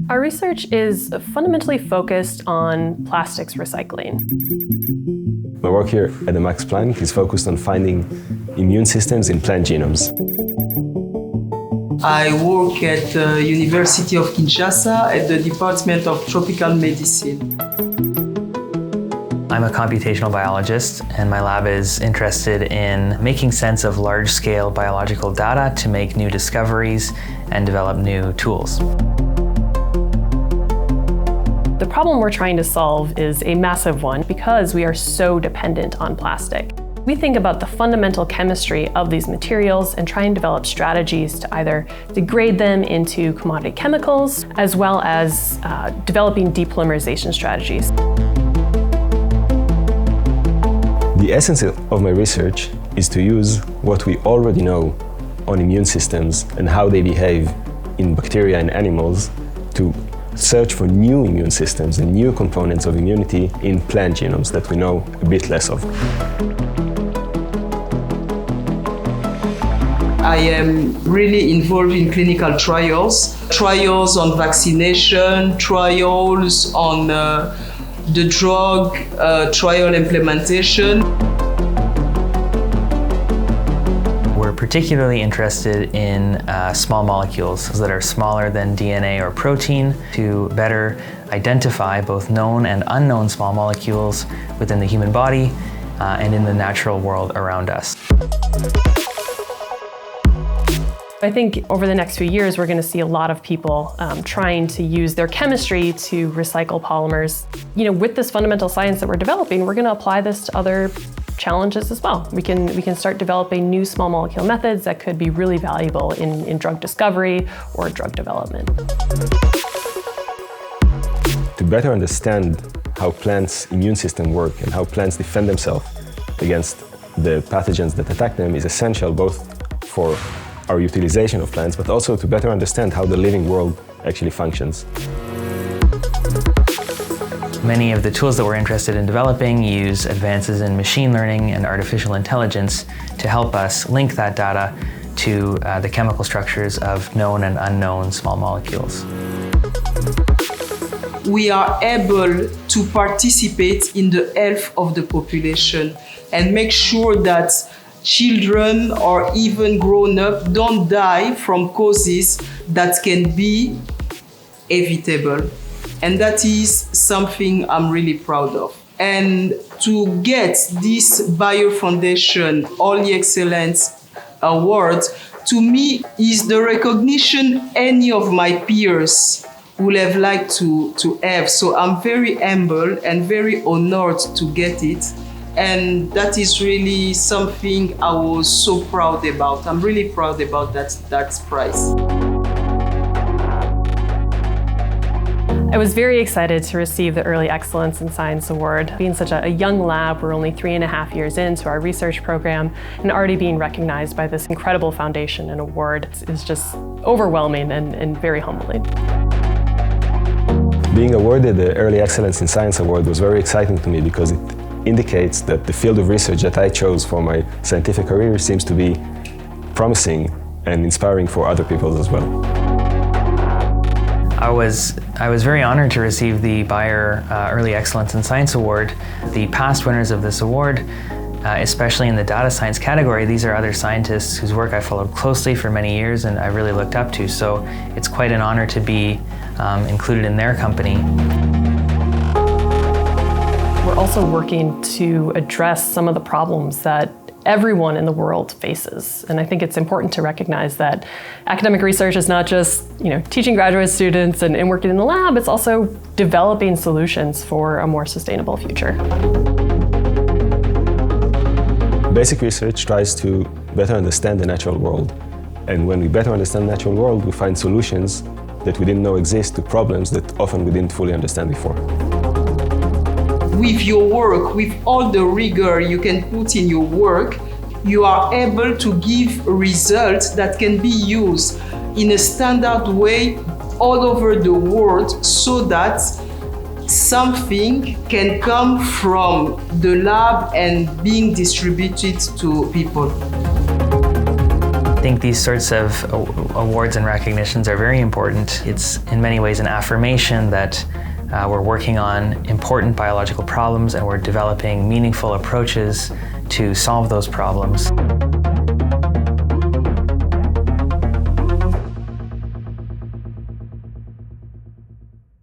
Our research is fundamentally focused on plastics recycling. My work here at the Max Planck is focused on finding immune systems in plant genomes. I work at the University of Kinshasa at the Department of Tropical Medicine. I'm a computational biologist, and my lab is interested in making sense of large-scale biological data to make new discoveries and develop new tools. The problem we're trying to solve is a massive one because we are so dependent on plastic. We think about the fundamental chemistry of these materials and try and develop strategies to either degrade them into commodity chemicals, as well as developing depolymerization strategies. The essence of my research is to use what we already know on immune systems and how they behave in bacteria and animals to search for new immune systems and new components of immunity in plant genomes that we know a bit less of. I am really involved in clinical trials on vaccination, trials on the drug trial implementation. We're particularly interested in small molecules that are smaller than DNA or protein to better identify both known and unknown small molecules within the human body and in the natural world around us. I think over the next few years, we're going to see a lot of people trying to use their chemistry to recycle polymers. With this fundamental science that we're developing, we're going to apply this to other challenges as well. We can start developing new small molecule methods that could be really valuable in drug discovery or drug development. To better understand how plants' immune system work and how plants defend themselves against the pathogens that attack them is essential both for our utilization of plants, but also to better understand how the living world actually functions. Many of the tools that we're interested in developing use advances in machine learning and artificial intelligence to help us link that data to the chemical structures of known and unknown small molecules. We are able to participate in the health of the population and make sure that children or even grown-up don't die from causes that can be evitable. And that is something I'm really proud of. And to get this Bio Foundation Early Excellence Award, to me, is the recognition any of my peers would have liked to have. So I'm very humble and very honored to get it. And that is really something I was so proud about. I'm really proud about that prize. I was very excited to receive the Early Excellence in Science Award. Being such a young lab, we're only 3.5 years into our research program, and already being recognized by this incredible foundation and award is just overwhelming and very humbling. Being awarded the Early Excellence in Science Award was very exciting to me because it indicates that the field of research that I chose for my scientific career seems to be promising and inspiring for other people as well. I was very honored to receive the Bayer Early Excellence in Science Award. The past winners of this award, especially in the data science category, these are other scientists whose work I followed closely for many years and I really looked up to. So it's quite an honor to be included in their company. We're also working to address some of the problems that everyone in the world faces. And I think it's important to recognize that academic research is not just teaching graduate students and working in the lab, it's also developing solutions for a more sustainable future. Basic research tries to better understand the natural world. And when we better understand the natural world, we find solutions that we didn't know exist to problems that often we didn't fully understand before. With your work, with all the rigor you can put in your work, you are able to give results that can be used in a standard way all over the world so that something can come from the lab and being distributed to people. I think these sorts of awards and recognitions are very important. It's in many ways an affirmation that we're working on important biological problems and we're developing meaningful approaches to solve those problems.